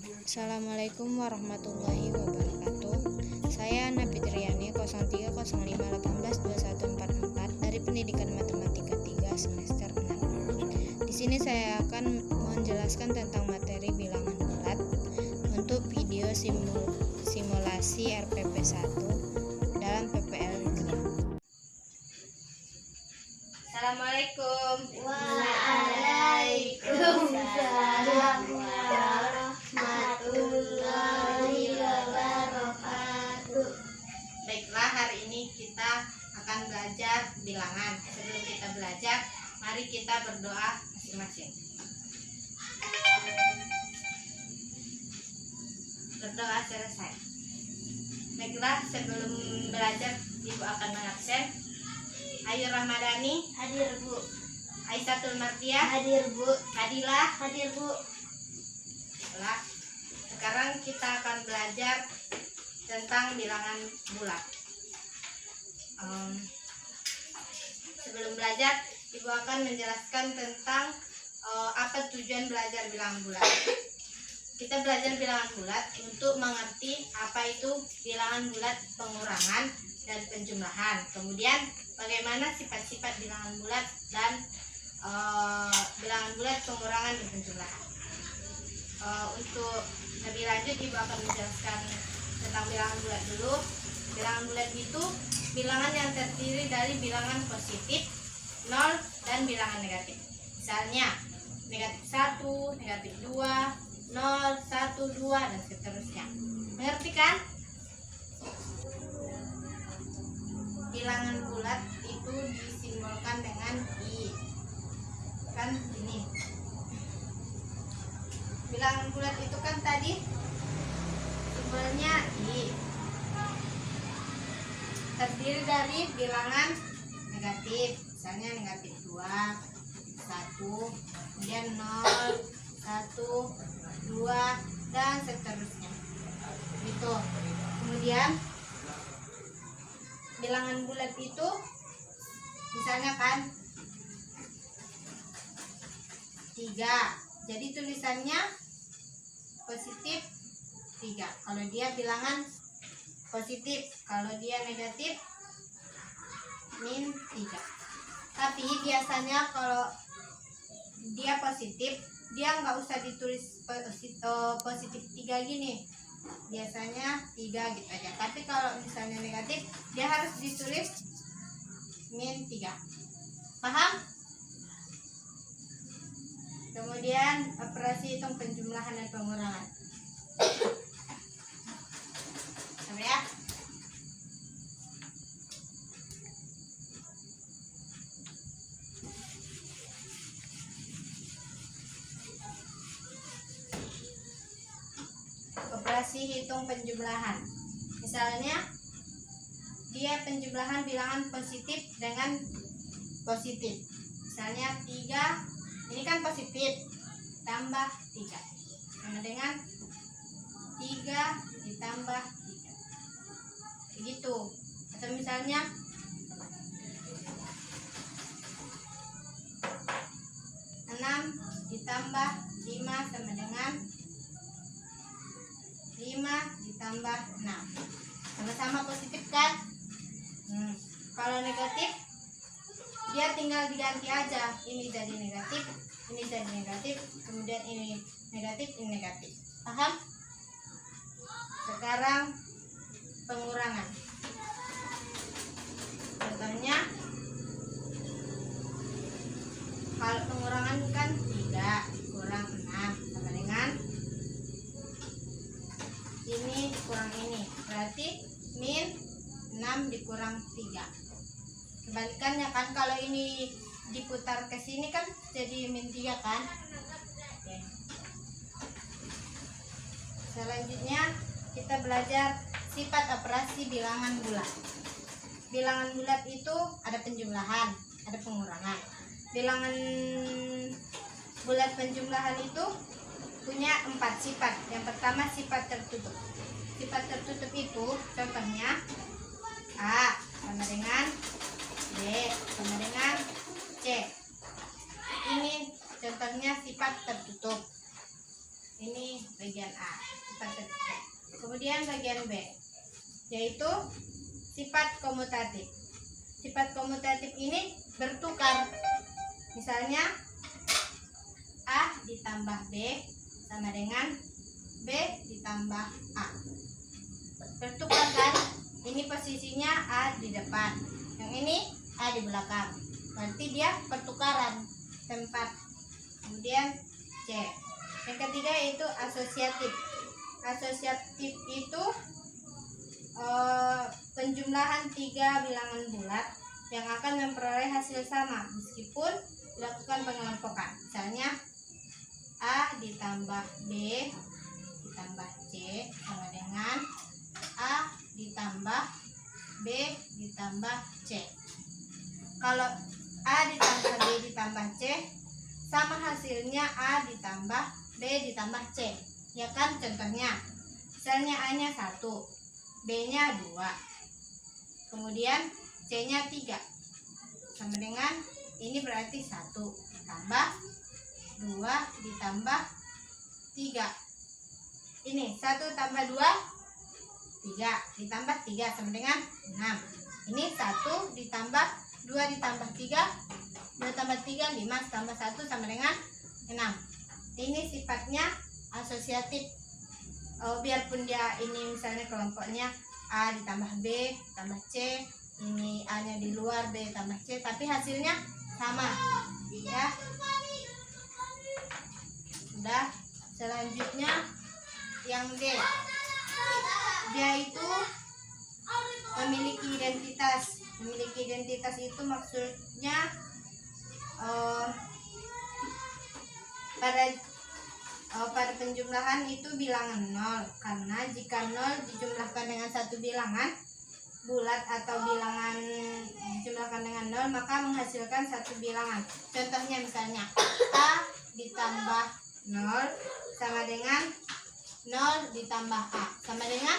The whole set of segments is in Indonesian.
Assalamualaikum warahmatullahi wabarakatuh. Saya Nabi Triani 0305182144 dari Pendidikan Matematika 3 semester 6. Di sini saya akan menjelaskan tentang materi bilangan bulat untuk video simulasi RPP 1 dalam PPL 2. Assalamualaikum. Waalaikumsalam warahmatullahi wabarakatuh. Baiklah, hari ini kita akan belajar bilangan. Sebelum kita belajar, mari kita berdoa masing-masing. Berdoa selesai. Baiklah, sebelum belajar, Ibu akan mengabsen. Ayu Rahmadani Hadir Bu. Aisyah Mardiah Hadir Bu. Adilah. Hadir Bu. Baiklah, sekarang kita akan belajar tentang bilangan bulat. Sebelum belajar, Ibu akan menjelaskan tentang apa tujuan belajar bilangan bulat. Kita belajar bilangan bulat untuk mengerti apa itu bilangan bulat pengurangan dan penjumlahan. Kemudian bagaimana sifat-sifat bilangan bulat dan bilangan bulat pengurangan dan penjumlahan. Untuk lebih lanjut, Ibu akan menjelaskan tentang bilangan bulat dulu. Bilangan bulat itu bilangan yang terdiri dari bilangan positif, 0, dan bilangan negatif. Misalnya negatif 1, negatif 2, 0, 1, 2, dan seterusnya. Mengerti kan? Bilangan bulat itu disimbolkan dengan I. Kan ini. Bilangan bulat itu kan tadi simbolnya I. Terdiri dari bilangan negatif. Misalnya negatif 2, 1, kemudian 0, 1, 2, dan seterusnya. Gitu. Kemudian bilangan bulat itu misalnya kan 3, jadi tulisannya positif 3 kalau dia bilangan positif, kalau dia negatif min 3. Tapi biasanya kalau dia positif, dia nggak usah ditulis positif 3 gini, biasanya 3 gitu aja. Tapi kalau misalnya negatif, dia harus ditulis min 3. Paham? Kemudian operasi hitung penjumlahan dan pengurangan. Sampai ya. Operasi hitung penjumlahan. Misalnya dia penjumlahan bilangan positif dengan positif. Misalnya 3, ini kan positif, tambah 3 sama dengan 3 ditambah 3, begitu. Atau misalnya 6 ditambah 5 sama dengan 5 ditambah 6, sama-sama positif kan? Kalau negatif, dia tinggal diganti aja, ini jadi negatif, ini jadi negatif, kemudian ini negatif, ini negatif. Paham? Sekarang pengurangan. Contohnya, kalau pengurangan kan 3 kurang 6 sama dengan ini kurang ini, berarti min 6 dikurang 3. Kebalikannya kan, kalau ini diputar ke sini kan jadi min 3 kan. Oke. Selanjutnya kita belajar sifat operasi bilangan bulat. Bilangan bulat itu ada penjumlahan, ada pengurangan. Bilangan bulat penjumlahan itu punya 4 sifat. Yang pertama sifat tertutup. Sifat tertutup itu contohnya A sama dengan B sama dengan C. Ini contohnya sifat tertutup. Ini bagian A, sifat ketiga. Kemudian bagian B, yaitu sifat komutatif. Sifat komutatif ini bertukar. Misalnya A ditambah B sama dengan B ditambah A. Bertukar kan? Ini posisinya A di depan, yang ini A di belakang. Berarti dia pertukaran tempat. Kemudian C. Yang ketiga yaitu asosiatif. Asosiatif itu penjumlahan 3 bilangan bulat yang akan memperoleh hasil sama meskipun dilakukan pengelompokan. Misalnya A ditambah B ditambah C sama dengan A ditambah B ditambah C. Kalau A ditambah B ditambah C sama hasilnya A ditambah B ditambah C, ya kan? Contohnya misalnya A nya 1, B nya 2, kemudian C nya 3 sama dengan ini berarti 1 tambah 2 ditambah 3. Ini 1 tambah 2 3 ditambah 3 sama dengan 6. Ini 1 ditambah 2 ditambah 3, 2 tambah 3 5 tambah 1 sama dengan 6. Ini sifatnya asosiatif. Biarpun dia ini misalnya kelompoknya A ditambah B tambah C, ini A nya di luar, B tambah C, tapi hasilnya sama, ya. Sudah. Selanjutnya yang D, dia itu memiliki identitas. Memiliki identitas itu maksudnya pada penjumlahan itu bilangan 0, karena jika 0 dijumlahkan dengan satu bilangan bulat atau bilangan dijumlahkan dengan 0 maka menghasilkan satu bilangan. Contohnya misalnya A ditambah 0 sama dengan 0 ditambah A sama dengan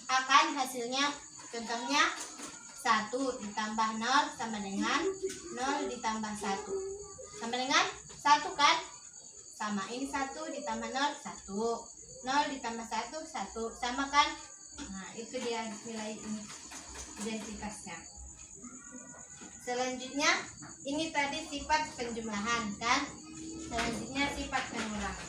A kan hasilnya. Contohnya 1 ditambah 0 sama dengan 0 ditambah 1 sama dengan 1 kan? Sama, ini 1 ditambah 0 1, 0 ditambah 1 1, sama kan? Nah, itu dia nilai ini identitasnya. Selanjutnya ini tadi sifat penjumlahan kan? Selanjutnya sifat pengurangan.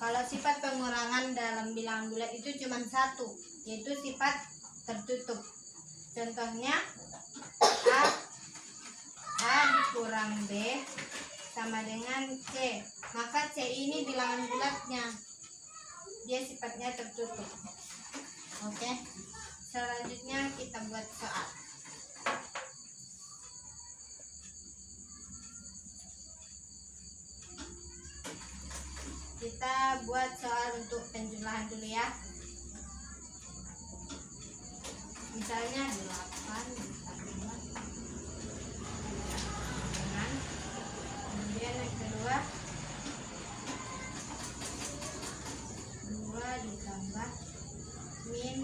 Kalau sifat pengurangan dalam bilangan bulat itu cuma satu, yaitu sifat tertutup. Contohnya A dikurang B sama dengan C. Maka C ini bilangan bulatnya, dia sifatnya tertutup. Oke. Selanjutnya kita buat soal. Kita buat soal untuk penjumlahan dulu ya. Misalnya 8 ditambah dengan, kemudian yang kedua 2 ditambah min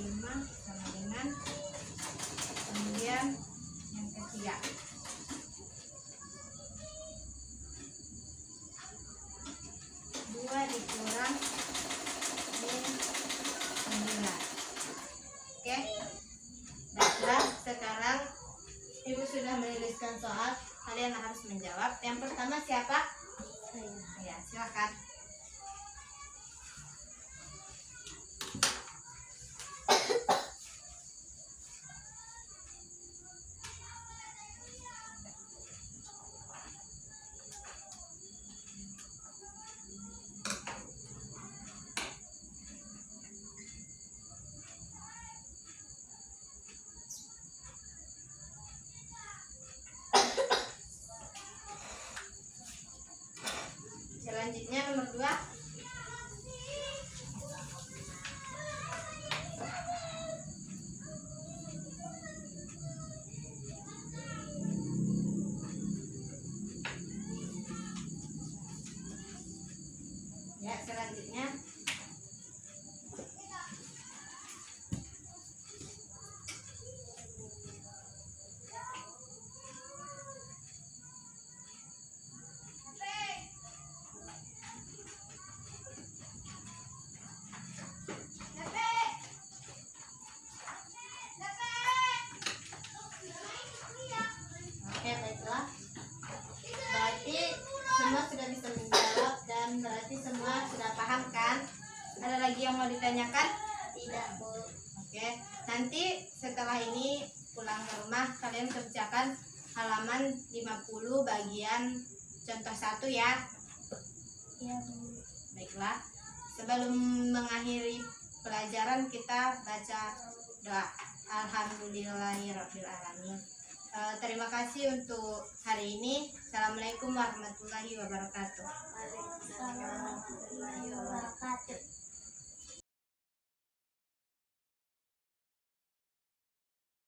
5 sama dengan, kemudian yang ketiga 2 dikurang min 9. Oke. Baiklah, sekarang Ibu sudah menuliskan soal, kalian harus menjawab. Yang pertama siapa? Saya. Ya, silakan. Selanjutnya nomor lagi yang mau ditanyakan? Tidak, Bu. Oke, nanti setelah ini pulang ke rumah kalian kerjakan halaman 50 bagian contoh 1 ya. Iya, Bu. Baiklah, sebelum mengakhiri pelajaran kita baca doa. Alhamdulillahirrahmanirrahim. Terima kasih untuk hari ini. Assalamualaikum warahmatullahi wabarakatuh. Waalaikumsalam warahmatullahi wabarakatuh.